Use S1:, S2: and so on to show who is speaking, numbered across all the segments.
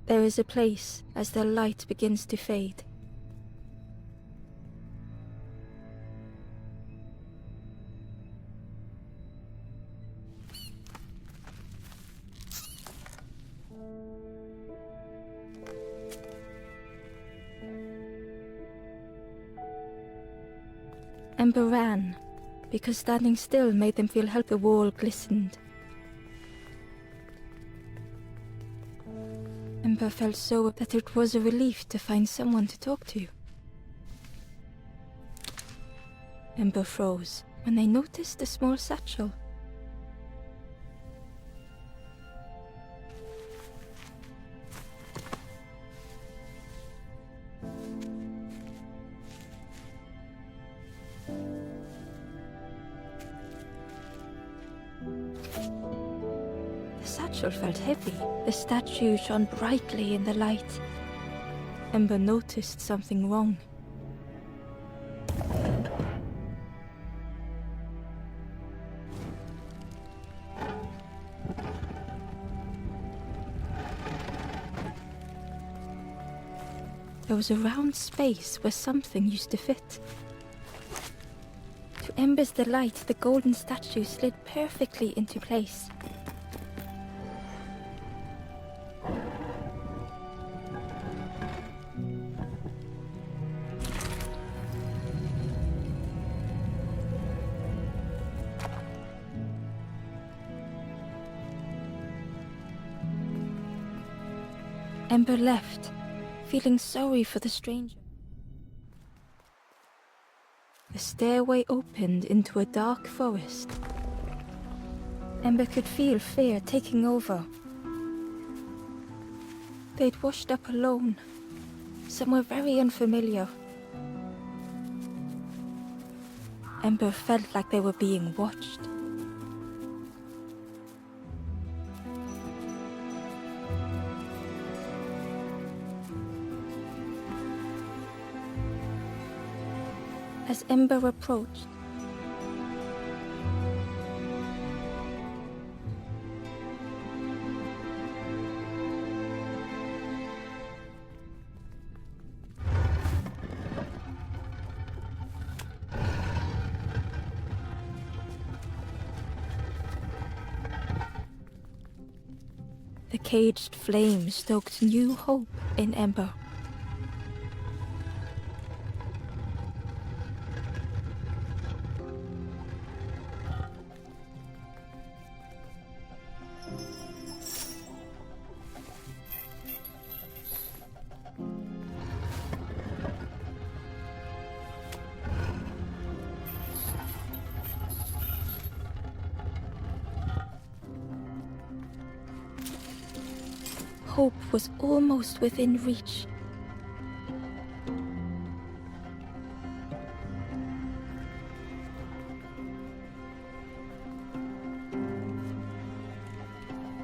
S1: There is a place as the light begins to fade. Ember ran, because standing still made them feel help. The wall glistened. Ember felt so that it was a relief to find someone to talk to. Ember froze when they noticed a small satchel. The satchel felt heavy. The statue shone brightly in the light. Ember noticed something wrong. There was a round space where something used to fit. To Ember's delight, the golden statue slid perfectly into place. Ember left, feeling sorry for the stranger. The stairway opened into a dark forest. Ember could feel fear taking over. They'd washed up alone, somewhere very unfamiliar. Ember felt like they were being watched. As Ember approached, the caged flame stoked new hope in Ember. Hope was almost within reach.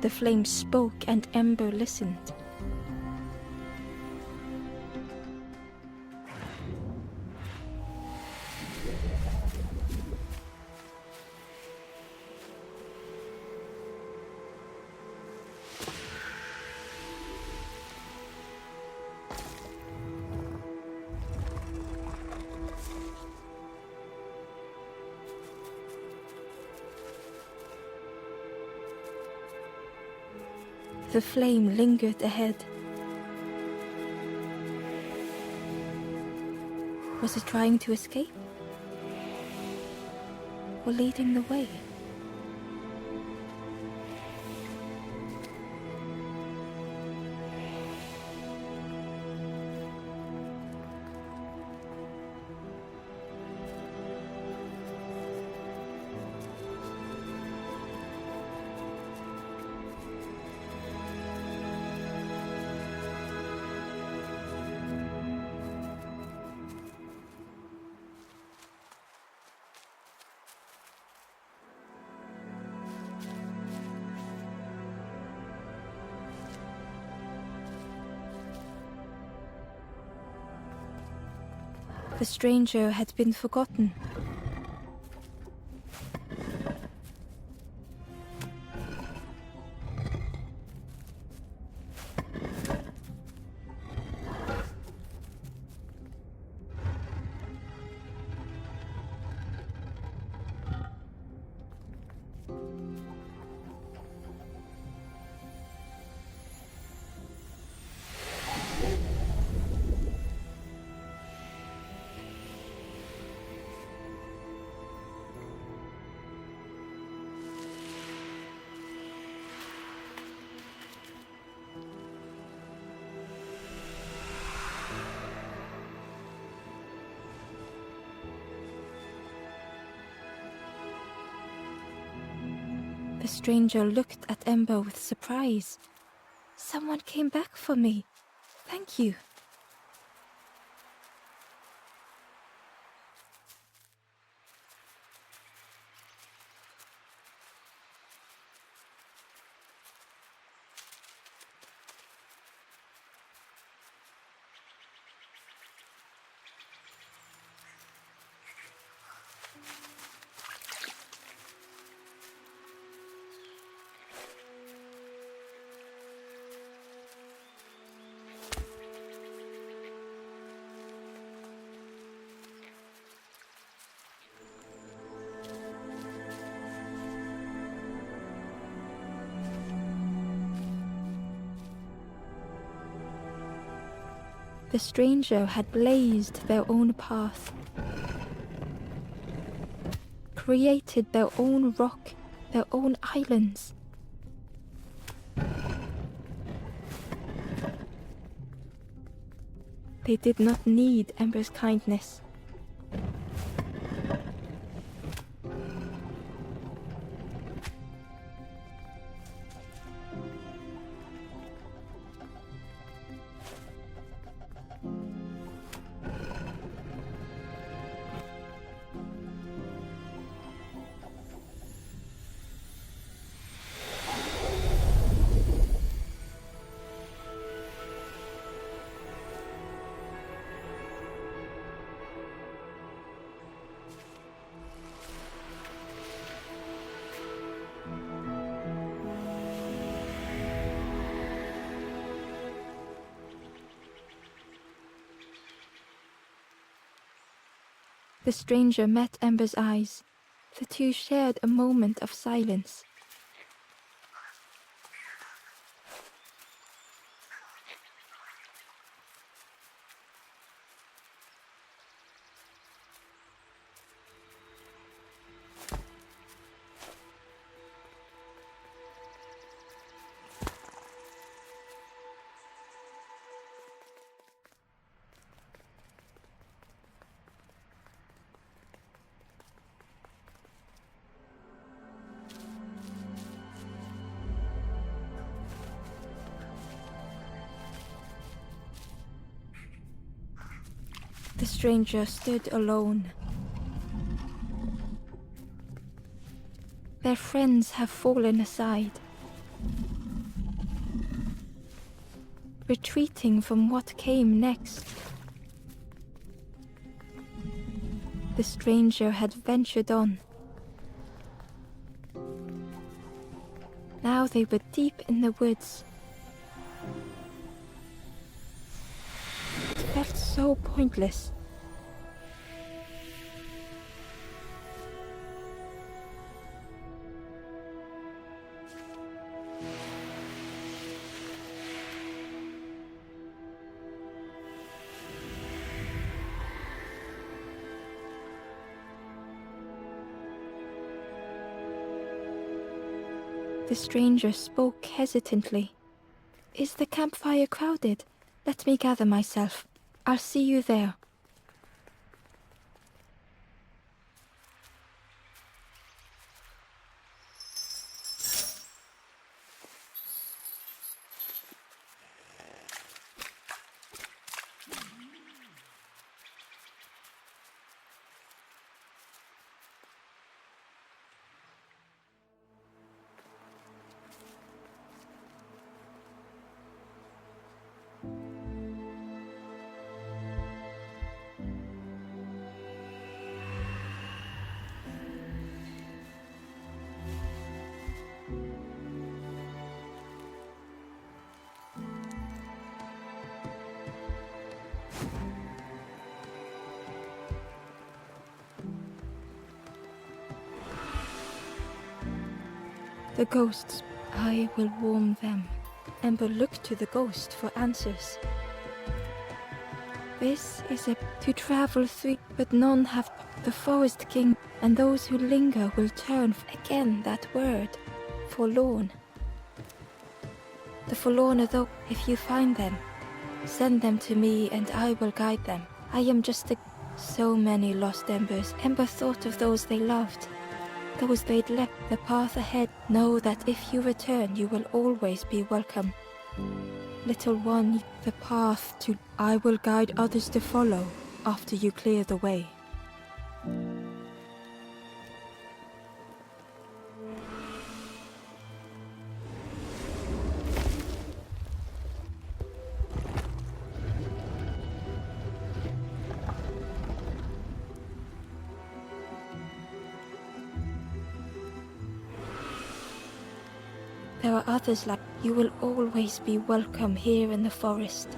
S1: The flame spoke and Ember listened. The flame lingered ahead. Was it trying to escape? Or leading the way? The stranger had been forgotten. The stranger looked at Ember with surprise. Someone came back for me. Thank you. The stranger had blazed their own path, created their own rock, their own islands. They did not need Ember's kindness. The stranger met Ember's eyes. The two shared a moment of silence. The stranger stood alone. Their friends have fallen aside, retreating from what came next. The stranger had ventured on. Now they were deep in the woods. It felt so pointless. The stranger spoke hesitantly. "Is the campfire crowded? Let me gather myself. I'll see you there." The ghosts, I will warm them. Ember looked to the ghost for answers. This is to travel through, but none have the forest king, and those who linger will turn again that word, forlorn. The forlorn though, if you find them, send them to me and I will guide them. I am just so many lost embers. Ember thought of those they loved. those they'd left the path ahead. Know that if you return, you will always be welcome. Little one, the path to I will guide others to follow after you clear the way. There are others like you will always be welcome here in the forest.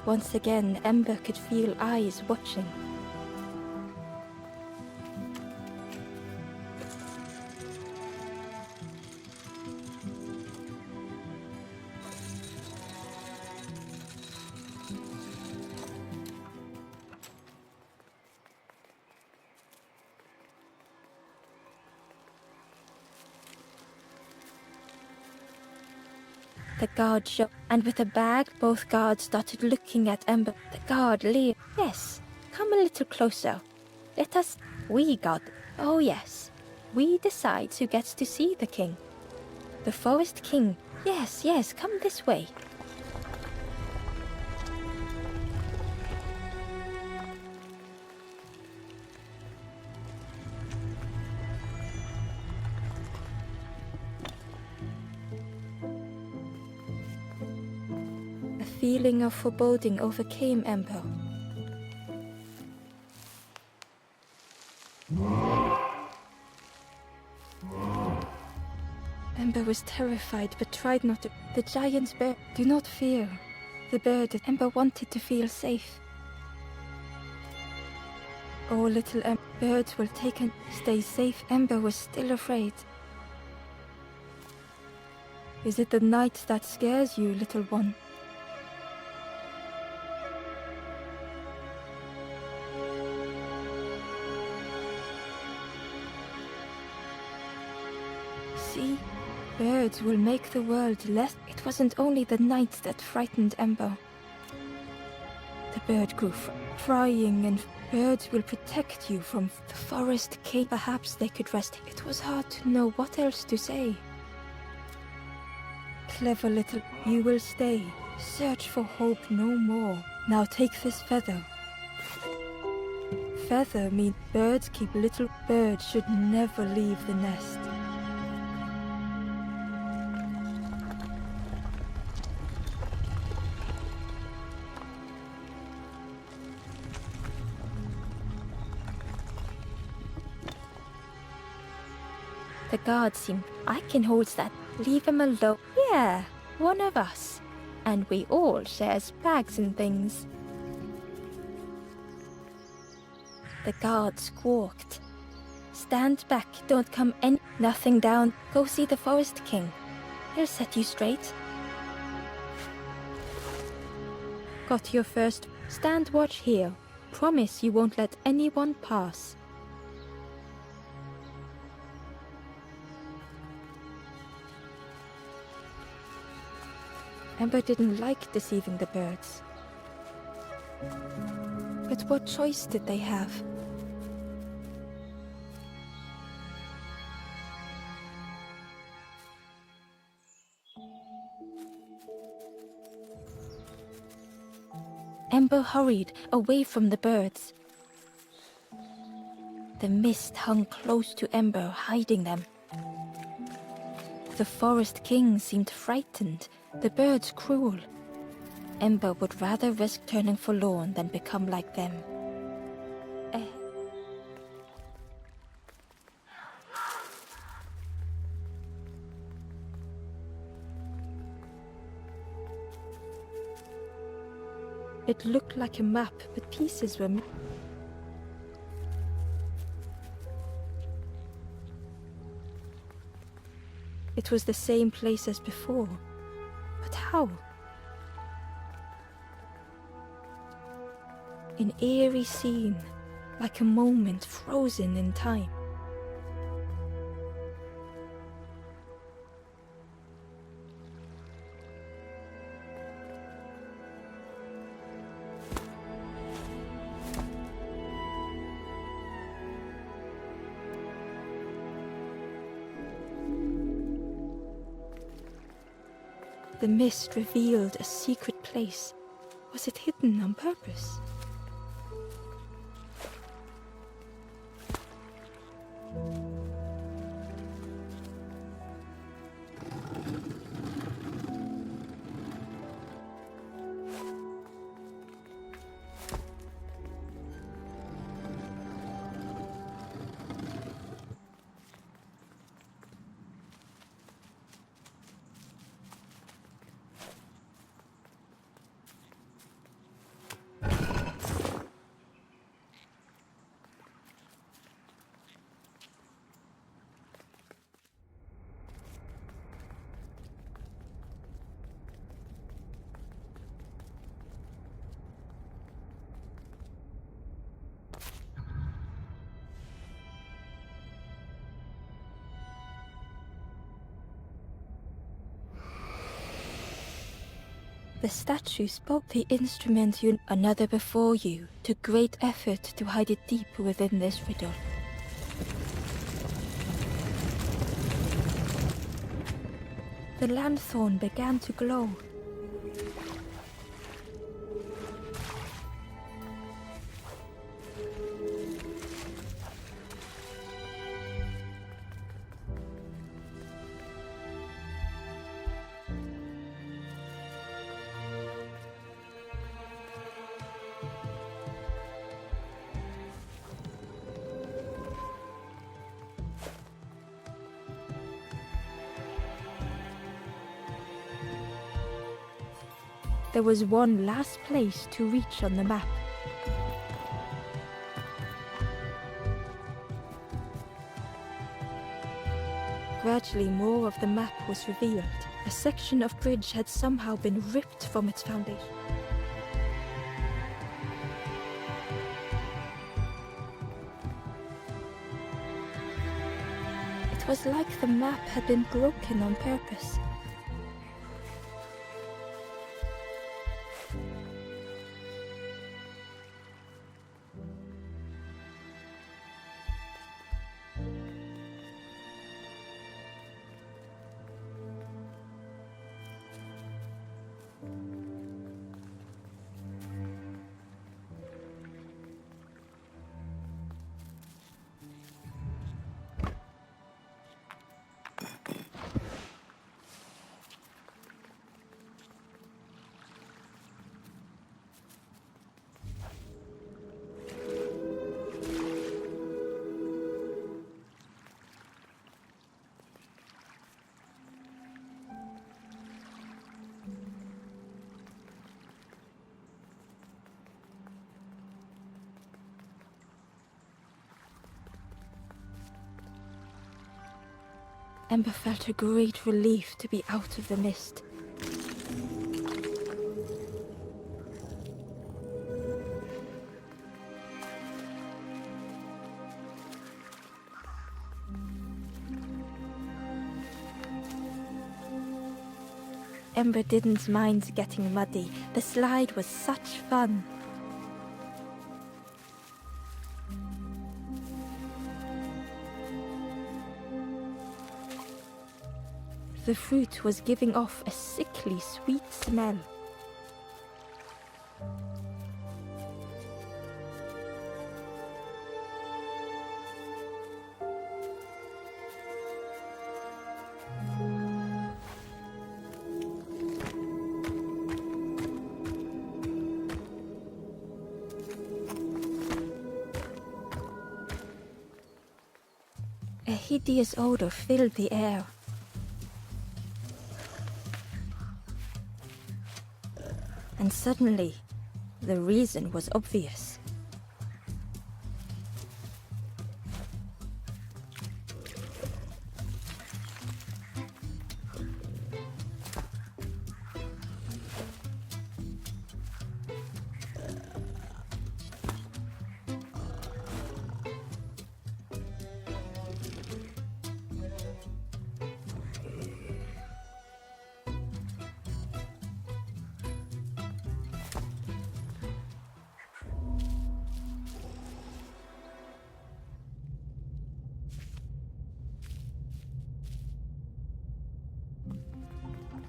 S1: Once again, Ember could feel eyes watching. The guard showed, and with a bag, both guards started looking at Ember. The guard leered. Yes, come a little closer. Let us... We guard... Oh yes. We decide who gets to see the king. The forest king. Yes, yes, come this way. A feeling of foreboding overcame Ember. Ember was terrified but tried not to. The giant's bird. Do not fear. The bird. Ember wanted to feel safe. Oh, little Ember. Birds will take and stay safe. Ember was still afraid. Is it the night that scares you, little one? See? Birds will make the world less. It wasn't only the night that frightened Ember. The bird grew frying, and birds will protect you from the forest king. Perhaps they could rest. It was hard to know what else to say. Clever little, you will stay. Search for hope no more. Now take this feather. Feather means birds keep little. Birds should never leave the nest. The guard seemed, I can hold that. Leave him alone. Yeah, one of us. And we all shares bags and things. The guard squawked. Stand back, don't come any. Nothing down. Go see the forest king. He'll set you straight. Got your first. Stand watch here. Promise you won't let anyone pass. Ember didn't like deceiving the birds. But what choice did they have? Ember hurried away from the birds. The mist hung close to Ember, hiding them. The forest king seemed frightened, the birds cruel. Ember would rather risk turning forlorn than become like them. It looked like a map, but pieces were missing. It was the same place as before. But how? An eerie scene, like a moment frozen in time. The mist revealed a secret place. Was it hidden on purpose? The statue spoke. The instrument another before you took great effort to hide it deep within this riddle. The lanthorn began to glow. There was one last place to reach on the map. Gradually, more of the map was revealed. A section of bridge had somehow been ripped from its foundation. It was like the map had been broken on purpose. Ember felt a great relief to be out of the mist. Ember didn't mind getting muddy. The slide was such fun. The fruit was giving off a sickly sweet smell. A hideous odor filled the air. And suddenly, the reason was obvious.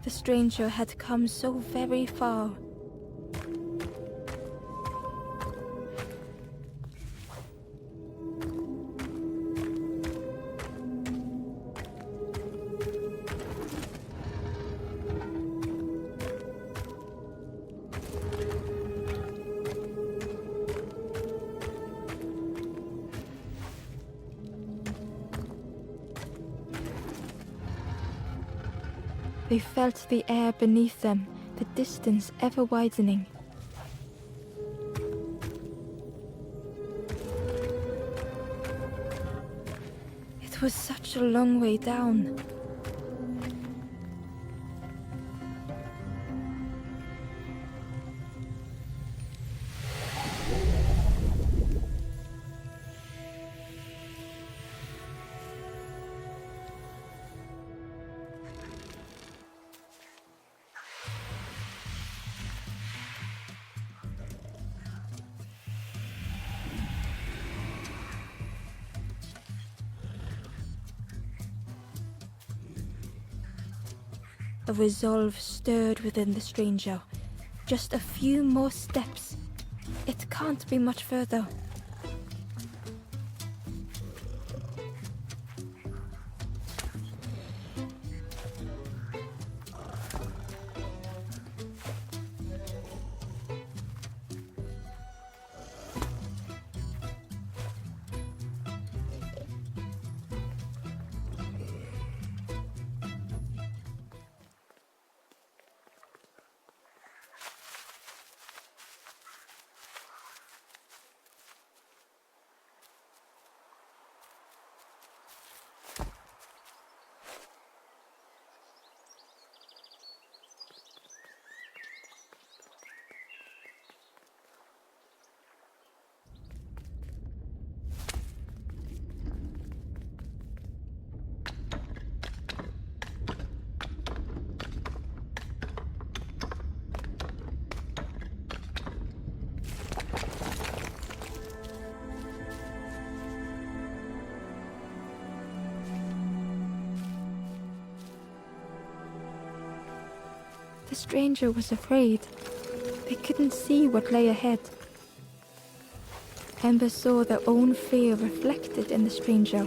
S1: The stranger had come so very far. They felt the air beneath them, the distance ever widening. It was such a long way down. A resolve stirred within the stranger. Just a few more steps. It can't be much further. The stranger was afraid. They couldn't see what lay ahead. Ember saw their own fear reflected in the stranger.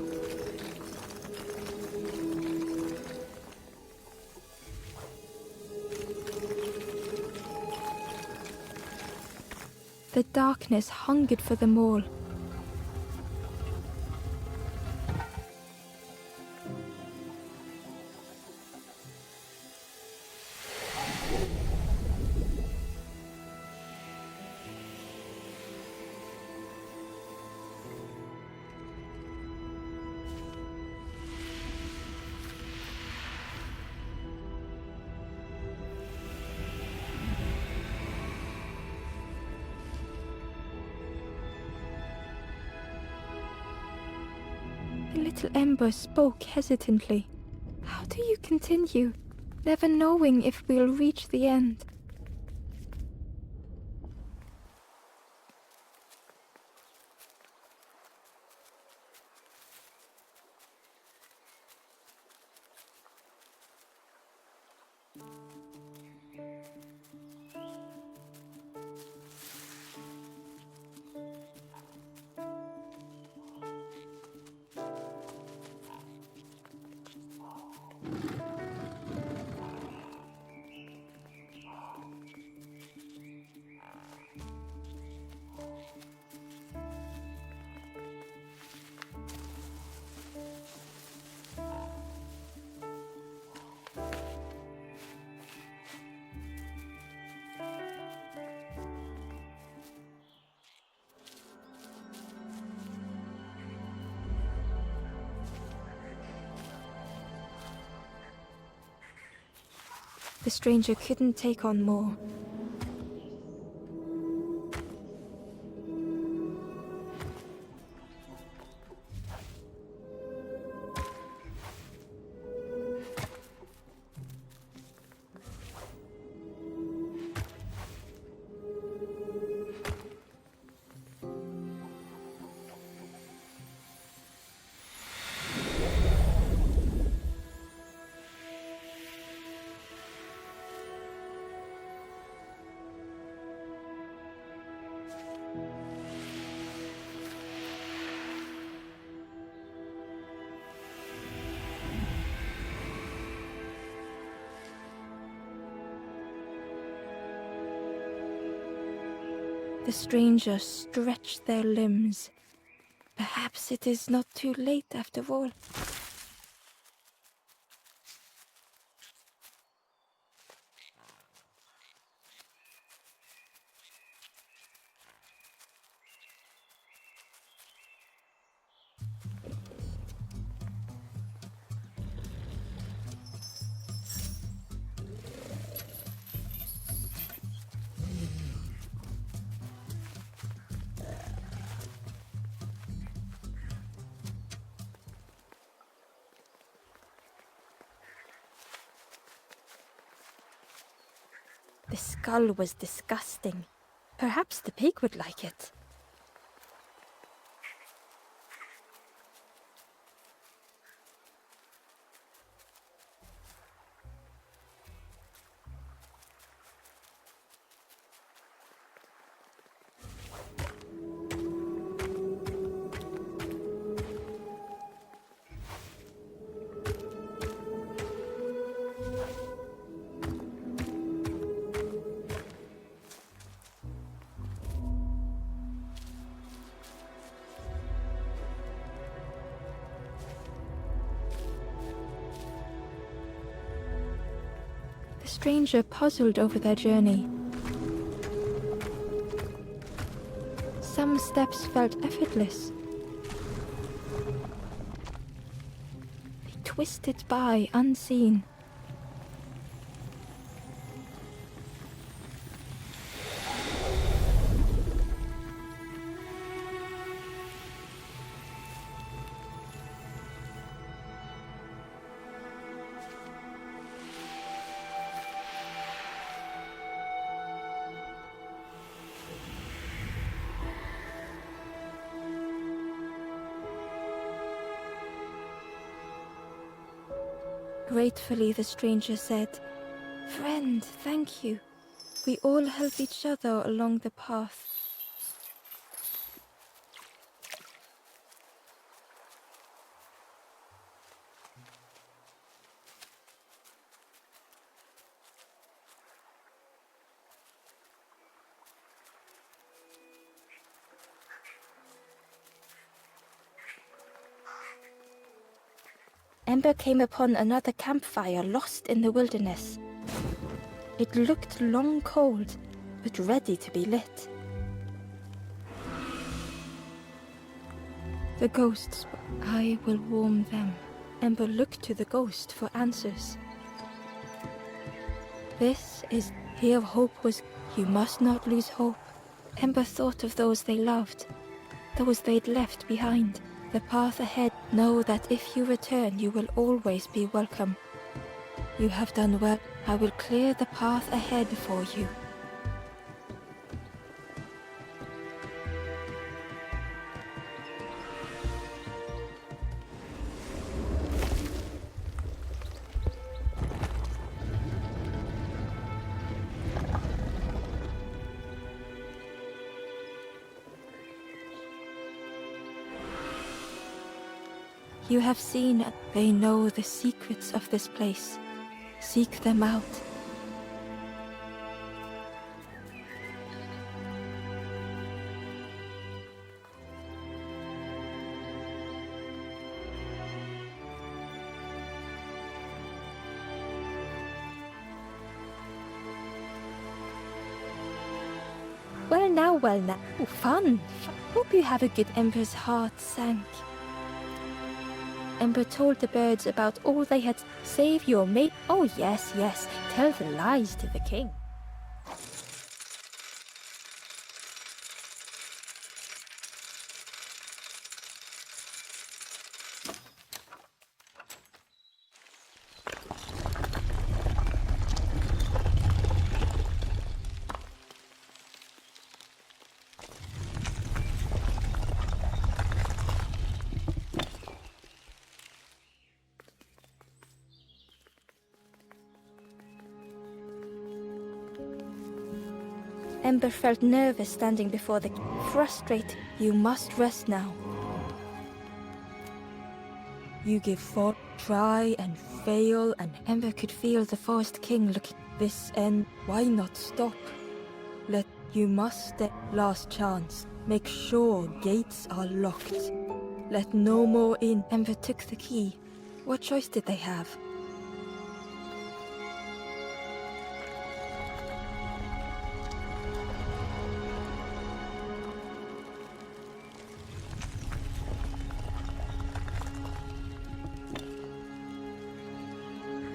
S1: The darkness hungered for them all. Little Ember spoke hesitantly. How do you continue, never knowing if we'll reach the end? The stranger couldn't take on more. The stranger stretched their limbs. Perhaps it is not too late after all. The skull was disgusting. Perhaps the pig would like it. The stranger puzzled over their journey. Some steps felt effortless. They twisted by unseen. Gratefully, the stranger said, "Friend, thank you. We all help each other along the path." Ember came upon another campfire lost in the wilderness. It looked long cold, but ready to be lit. The ghosts, I will warm them. Ember looked to the ghost for answers. This is here hope was. You must not lose hope. Ember thought of those they loved, those they'd left behind. The path ahead. Know that if you return, you will always be welcome. You have done well. I will clear the path ahead for you. You have seen, they know the secrets of this place. Seek them out. Well now. Oh, fun. Hope you have a good. Ember's heart sank. Ember told the birds about all they had. Save your mate. Oh, yes. Tell the lies to the king. Ember felt nervous standing before the frustrated. You must rest now. You give thought, try and fail, and Ember could feel the Forest King looking. This end, why not stop? Let You must stay. Last chance. Make sure gates are locked. Let no more in. Ember took the key. What choice did they have?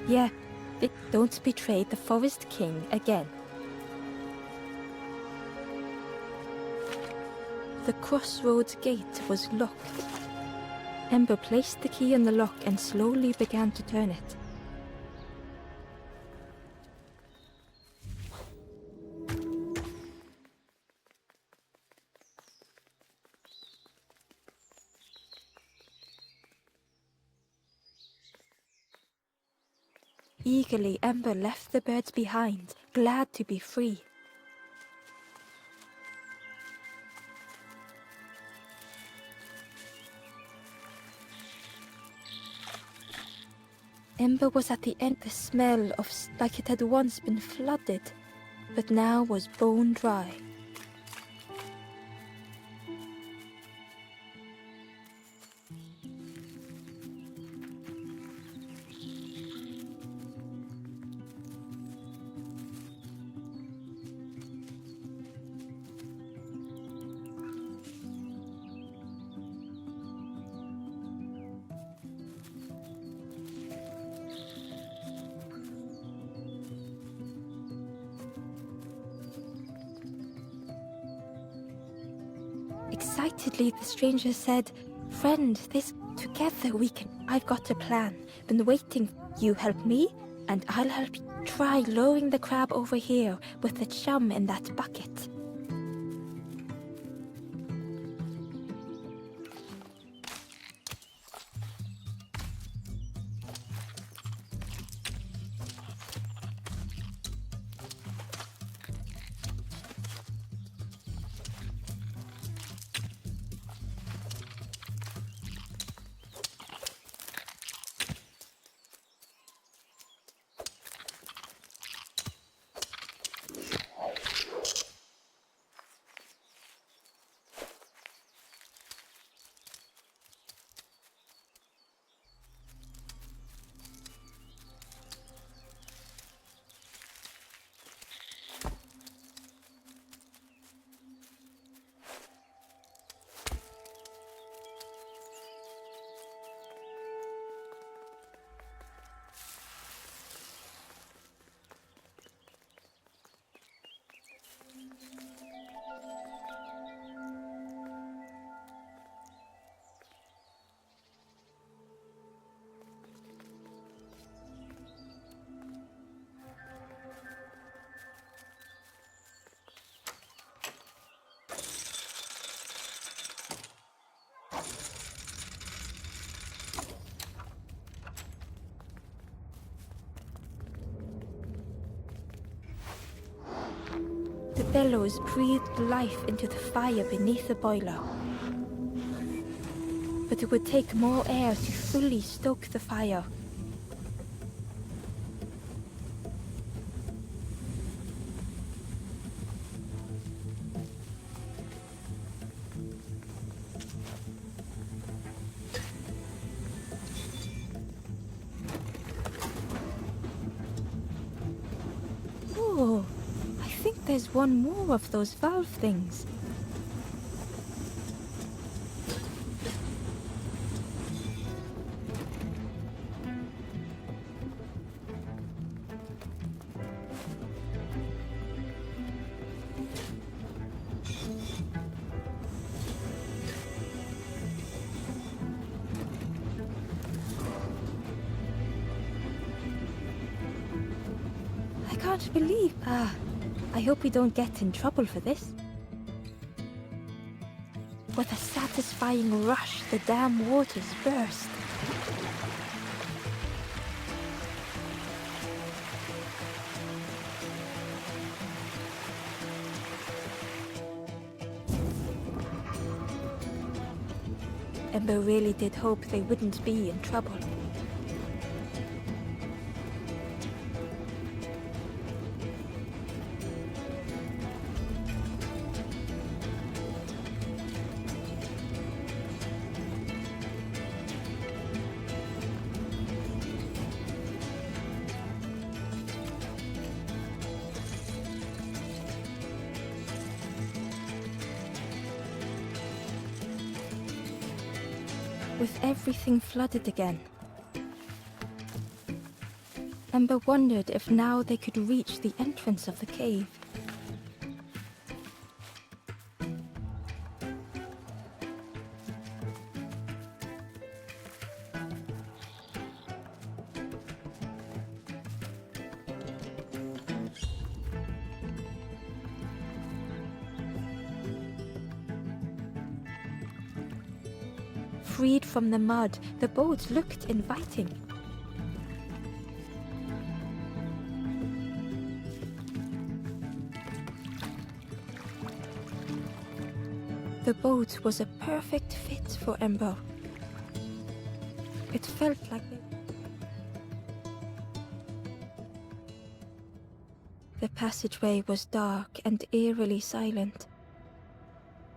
S1: Yeah, don't betray the Forest King again. The crossroads gate was locked. Ember placed the key in the lock and slowly began to turn it. Eagerly, Ember left the birds behind, glad to be free. Ember was at the end. The smell of like it had once been flooded, but now was bone dry. Excitedly, the stranger said, "Friend, together we can. I've got a plan. Been waiting. You help me, and I'll help you. Try lowering the crab over here with the chum in that bucket." The bellows breathed life into the fire beneath the boiler. But it would take more air to fully stoke the fire. Oh, I think there's one more of those valve things. I can't believe... I hope we don't get in trouble for this. With a satisfying rush, the dam waters burst. Ember really did hope they wouldn't be in trouble. with everything flooded again. Ember wondered if now they could reach the entrance of the cave. Freed from the mud, the boat looked inviting. The boat was a perfect fit for Ember. It felt like the passageway was dark and eerily silent.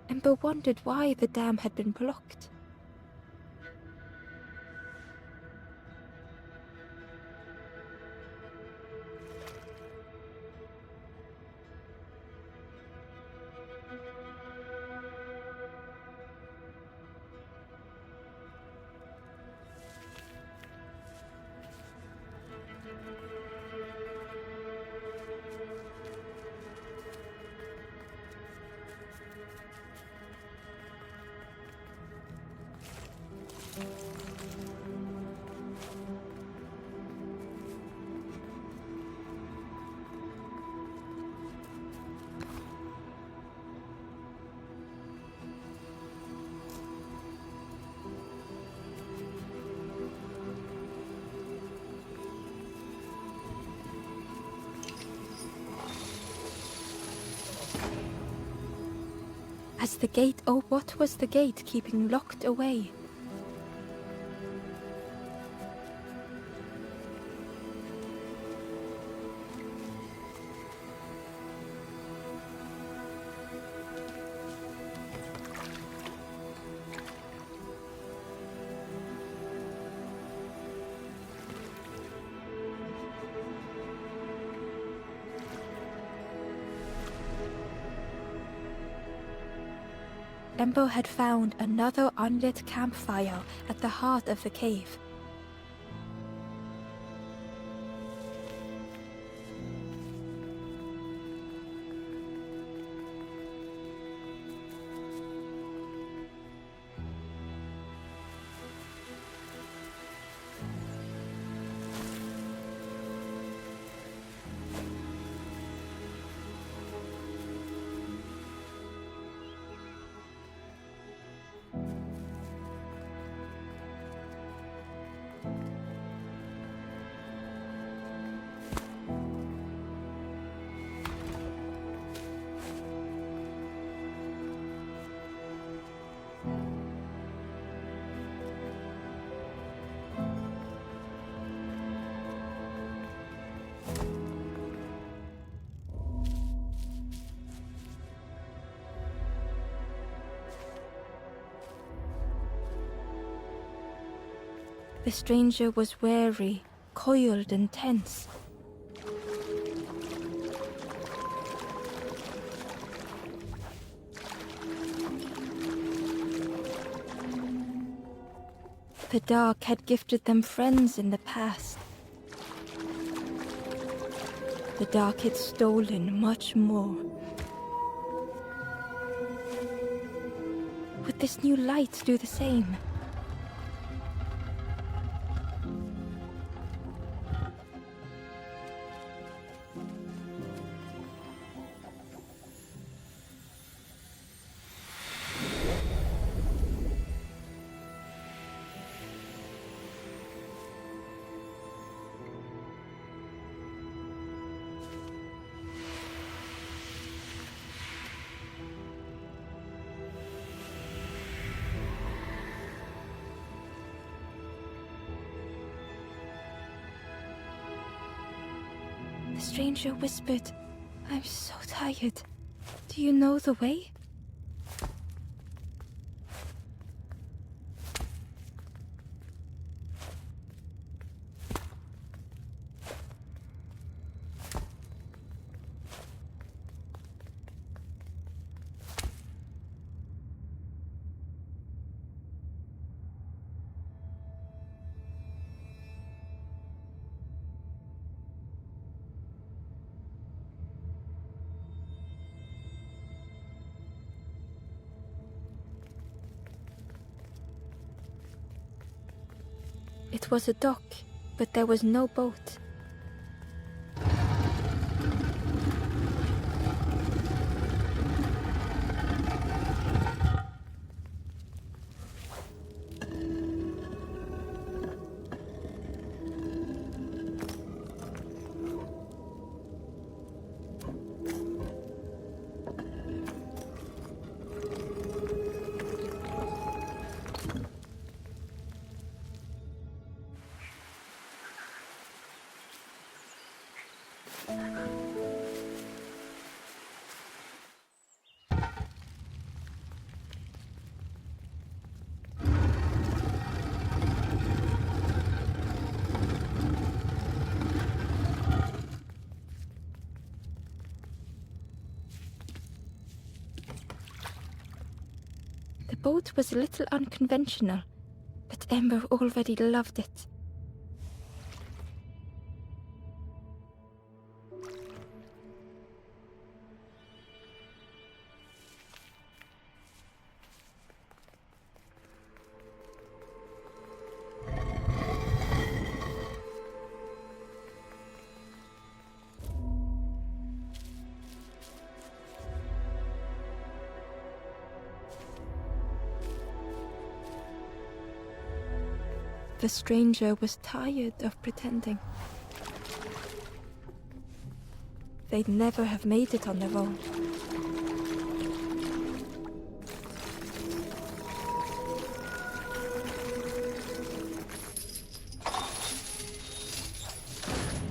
S1: Ember wondered why the dam had been blocked. As the gate, oh, what was the gate keeping locked away? Ember had found another unlit campfire at the heart of the cave. The stranger was wary, coiled and tense. The dark had gifted them friends in the past. The dark had stolen much more. Would this new light do the same? The stranger whispered, "I'm so tired. Do you know the way?" It was a dock, but there was no boat. The boat was a little unconventional, but Ember already loved it. The stranger was tired of pretending. They'd never have made it on their own.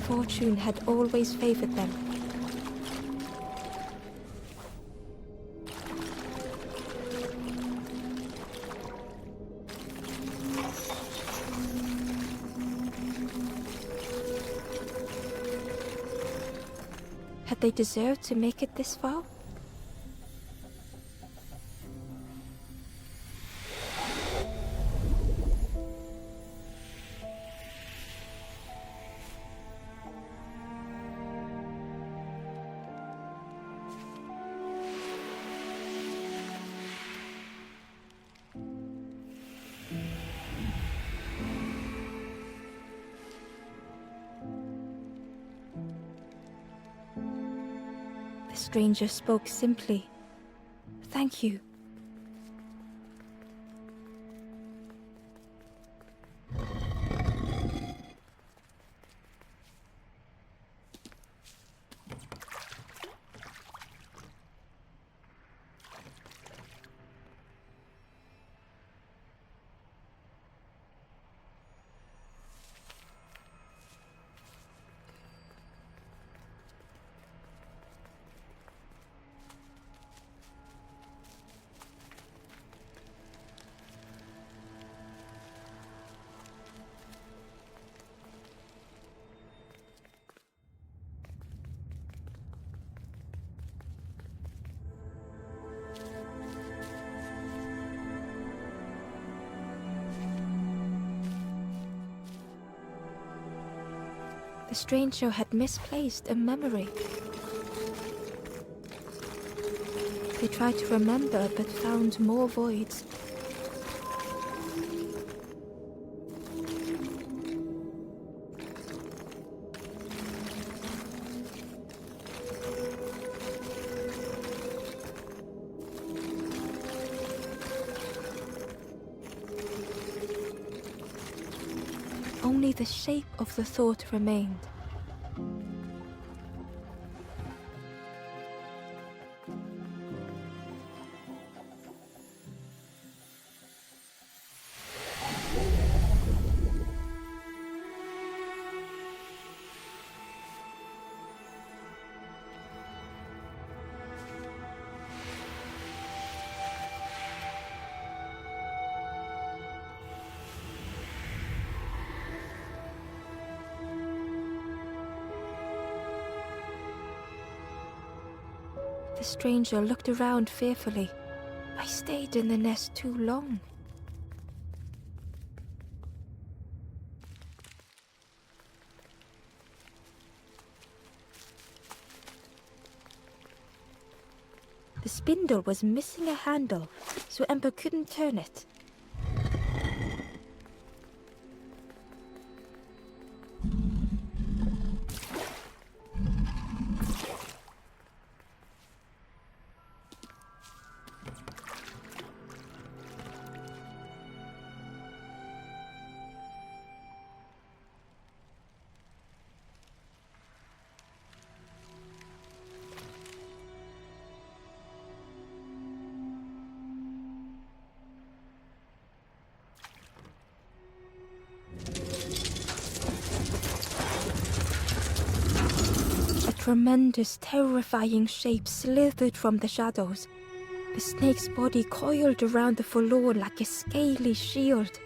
S1: Fortune had always favored them. Had they deserved to make it this far? The stranger spoke simply. "Thank you." The stranger had misplaced a memory. They tried to remember but found more voids. Only the shape of the thought remained. The stranger looked around fearfully. I stayed in the nest too long. The spindle was missing a handle, so Ember couldn't turn it. tremendous, terrifying shape slithered from the shadows. The snake's body coiled around the forlorn like a scaly shield.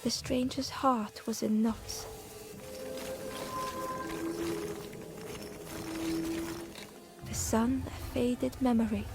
S1: The stranger's heart was in knots. The sun, a faded memory.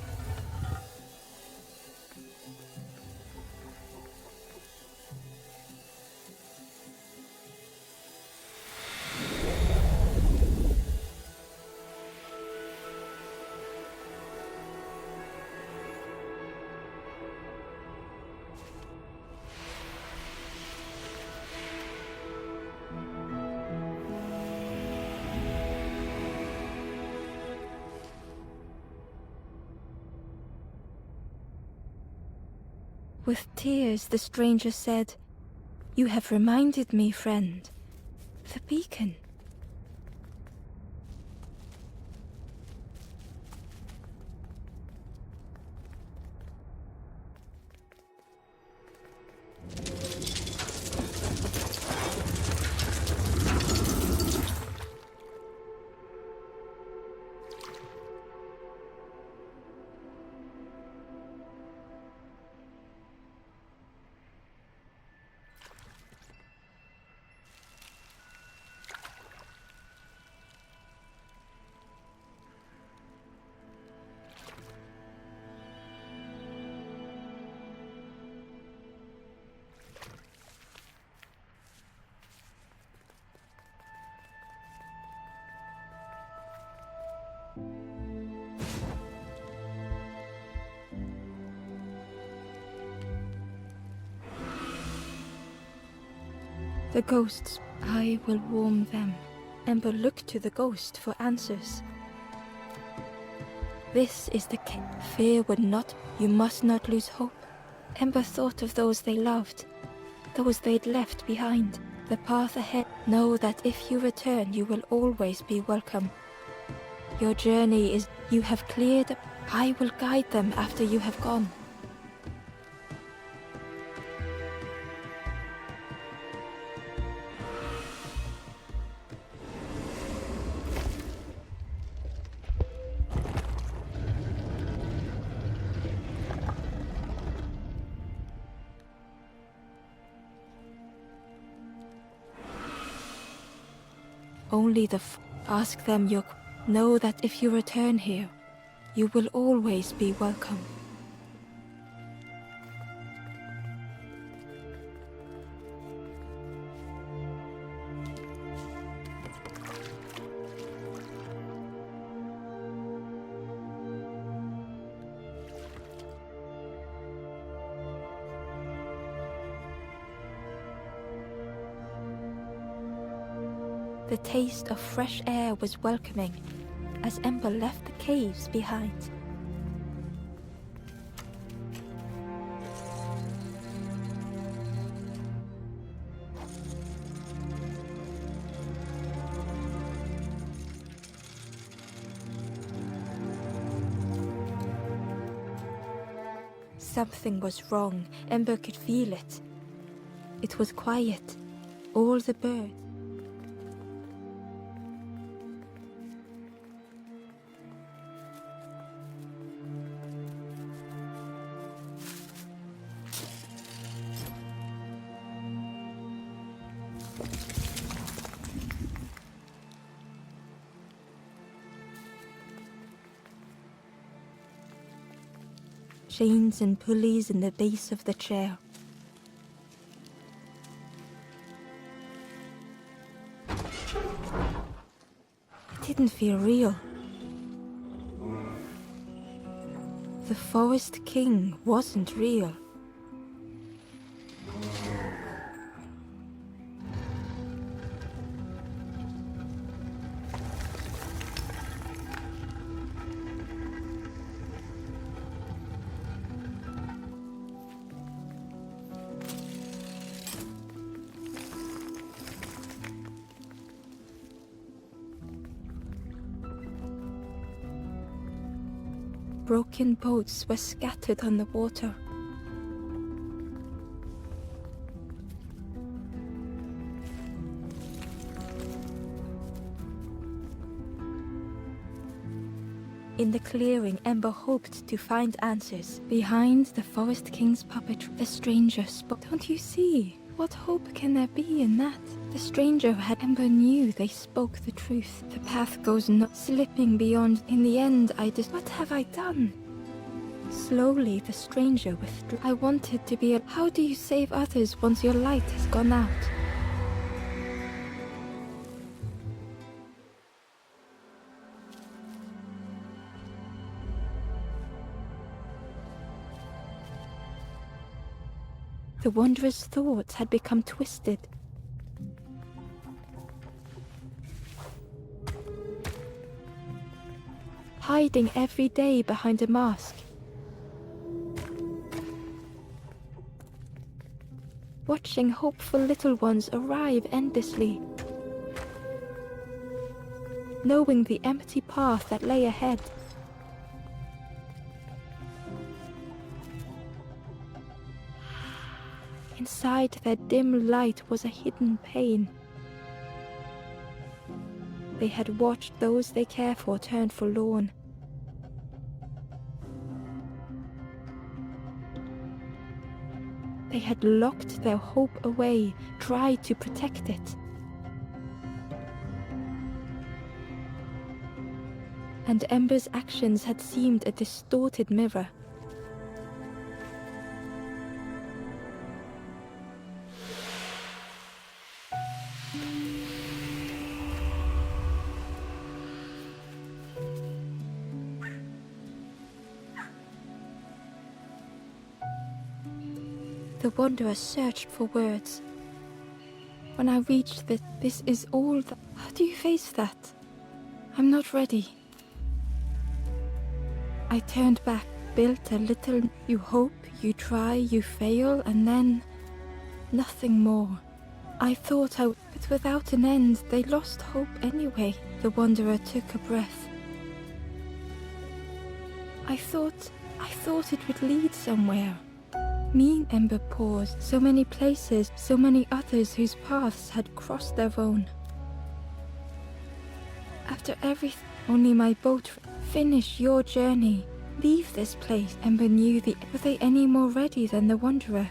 S1: With tears, the stranger said, "You have reminded me, friend. The beacon." The ghosts, I will warm them. Ember looked to the ghost for answers. This is the fear would not, you must not lose hope. Ember thought of those they loved, those they'd left behind. The path ahead. Know that if you return, you will always be welcome. Your journey is, you have cleared up. I will guide them after you have gone. Only ask them your. Know that if you return here, you will always be welcome. The taste of fresh air was welcoming as Ember left the caves behind. Something was wrong. Ember could feel it. It was quiet. All the birds. chains and pulleys in the base of the chair. It didn't feel real. The Forest King wasn't real. Broken boats were scattered on the water. In the clearing, Ember hoped to find answers. Behind the Forest King's puppetry, the stranger spoke. Don't you see? What hope can there be in that? The stranger had Ember knew they spoke the truth. The path goes not slipping beyond. In the end, what have I done? Slowly, the stranger withdrew. I wanted to be How do you save others once your light has gone out? The Wanderer's thoughts had become twisted. Hiding every day behind a mask. Watching hopeful little ones arrive endlessly. Knowing the empty path that lay ahead. Inside their dim light was a hidden pain. They had watched those they care for turn forlorn. They had locked their hope away, tried to protect it. And Ember's actions had seemed a distorted mirror. The Wanderer searched for words. When I reached this is all that... How do you face that? I'm not ready. I turned back, built a little... You hope, you try, you fail, and then... nothing more. I thought but without an end, they lost hope anyway. The Wanderer took a breath. I thought it would lead somewhere. Me, Ember paused. So many places, so many others whose paths had crossed their own. After everything, only my boat. Finish your journey. Leave this place. Ember knew were they any more ready than the Wanderer?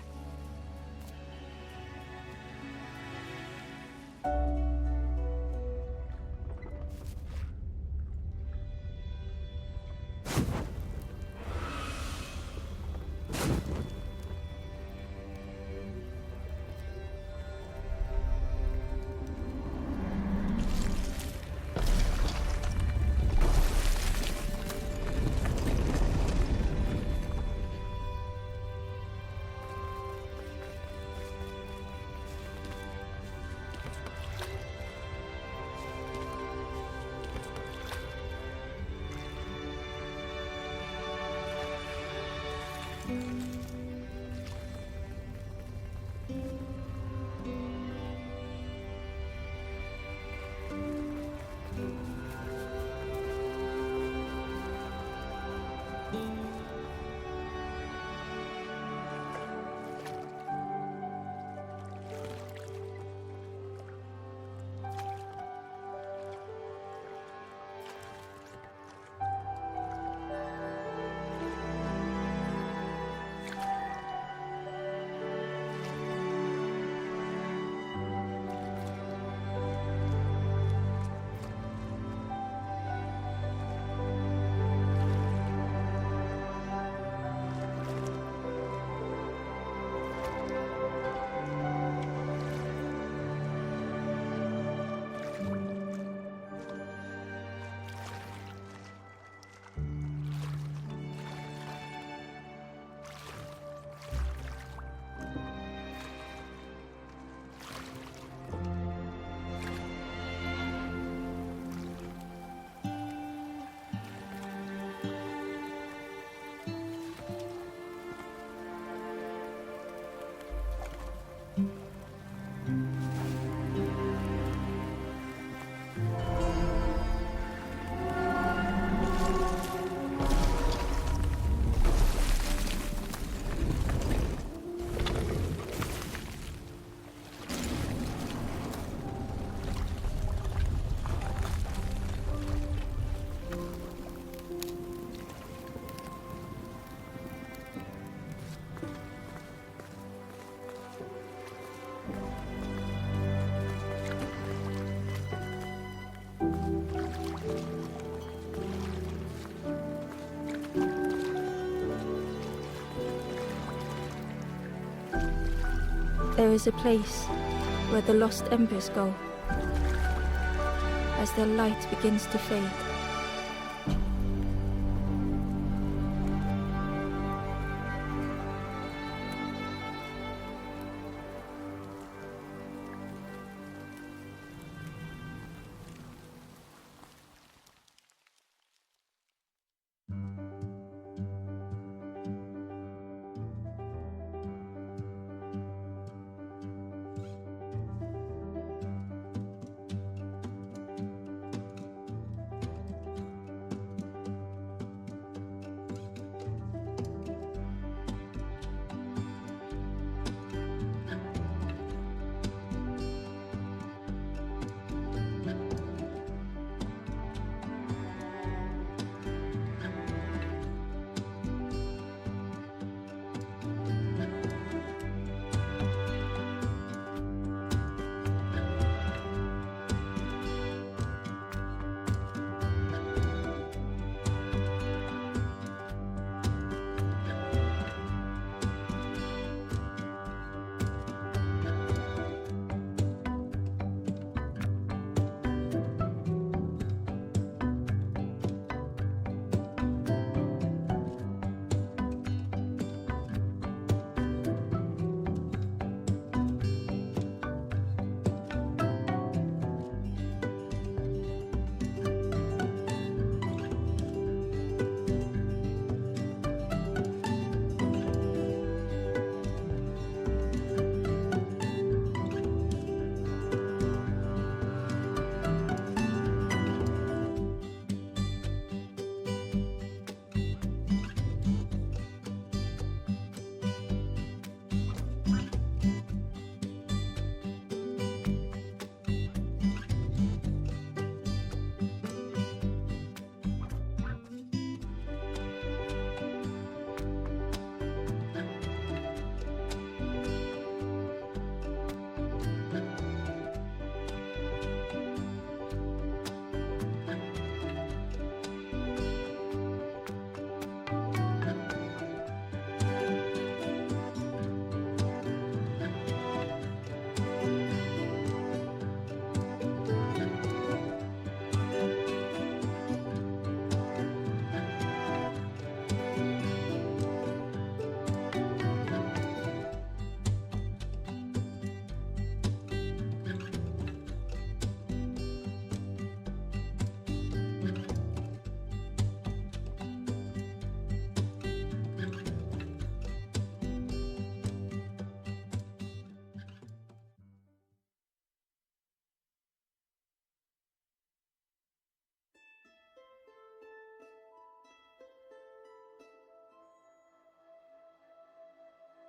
S1: There is a place where the lost embers go as their light begins to fade.